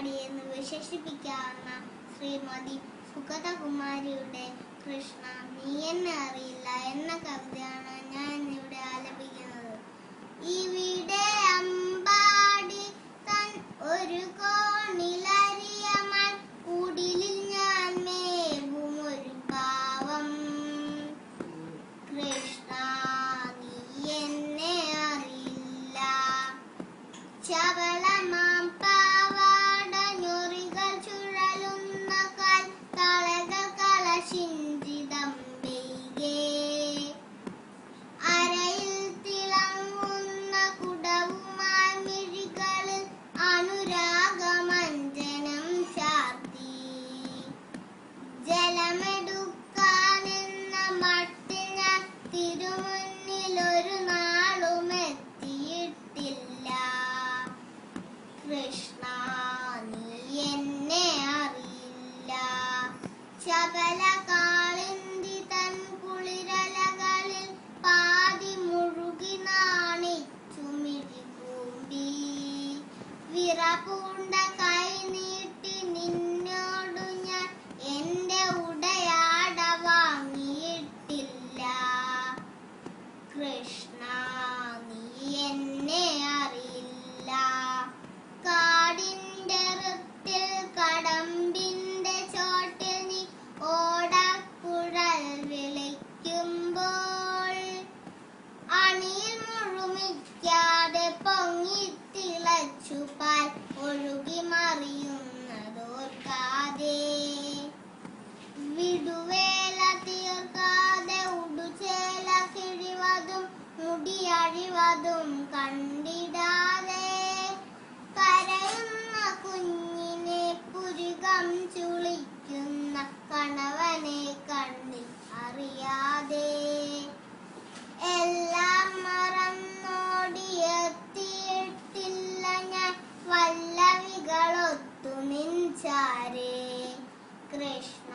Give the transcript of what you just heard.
പാടിയെന്ന് വിശേഷിപ്പിക്കാവുന്ന ശ്രീമതി സുഗതകുമാരിയുടെ കൃഷ്ണ നീ എന്നെ അറിയില്ല എന്ന കവിതയാണ് ഞാൻ ഇവിടെ ആലപിക്കുന്നത്. ഇവിടെ അമ്പാടി തൻ ഒരു കോണിലരിയമൺ കുടിലിൽ ഞാൻ മേവും ഒരു പാവം. കൃഷ്ണ നീ എന്നെ അറിയില്ല. ചവളമാം പാവാട ഞൊറികൾ ചുഴലുന്ന കാൽ തളകൾ കളശിഞ്ചിതം പെയ്കേ. അരയിൽ തിളങ്ങുന്ന കുടവുമായി മിഴികളിൽ അനുരാഗമഞ്ജനം ചാർത്തി. ജലമെടുക്കാനെന്ന മട്ടിൽ ഞാൻ തിരുമുന്നിൽ ഒരു നാളും എത്തിയിട്ടില്ല. കൃഷ്ണ നീ എന്നെ അറിയില്ല. ചപല കാളിന്തി തൻ കുളിരലകളിൽ പാതി മുഴുകി നാണിച്ചു മിഴികൂമ്പി. വിറപൂണ്ട കൈ നീട്ടി നിന്നോടു ഞാൻ എന്റെ ഉടയാട വാങ്ങിയിട്ടില്ല. കൃഷ്ണ നീ എന്നെ അറിയില്ല. കാടിന്റെ ഋത്തിൽ കടമ്പിന്റെ ചോട്ടിൽ നീ ഓടക്കുഴൽ വിളിക്കുമ്പോൾ അണിയിൽ മുഴുമിക്കാതെ പൊങ്ങിത്തിളച്ചു പാൽ ഒഴുകി മറിയുന്നതോർക്കാതെ. വിടുവേല തീർക്കാതെ ഉടുചേല കിഴിവതും മുടിയഴിവതും കണ്ടിടാതെ കരയുന്ന കുഞ്ഞിനെ പുരികം ചുളിക്കുന്ന കണവനെ കണ്ണിൽ അറിയാതെ. എല്ലാം മറന്നോടിയെത്തിയിട്ടില്ല ഞാൻ വല്ലവികളൊത്തു നിൻചാരേ. കൃഷ്ണ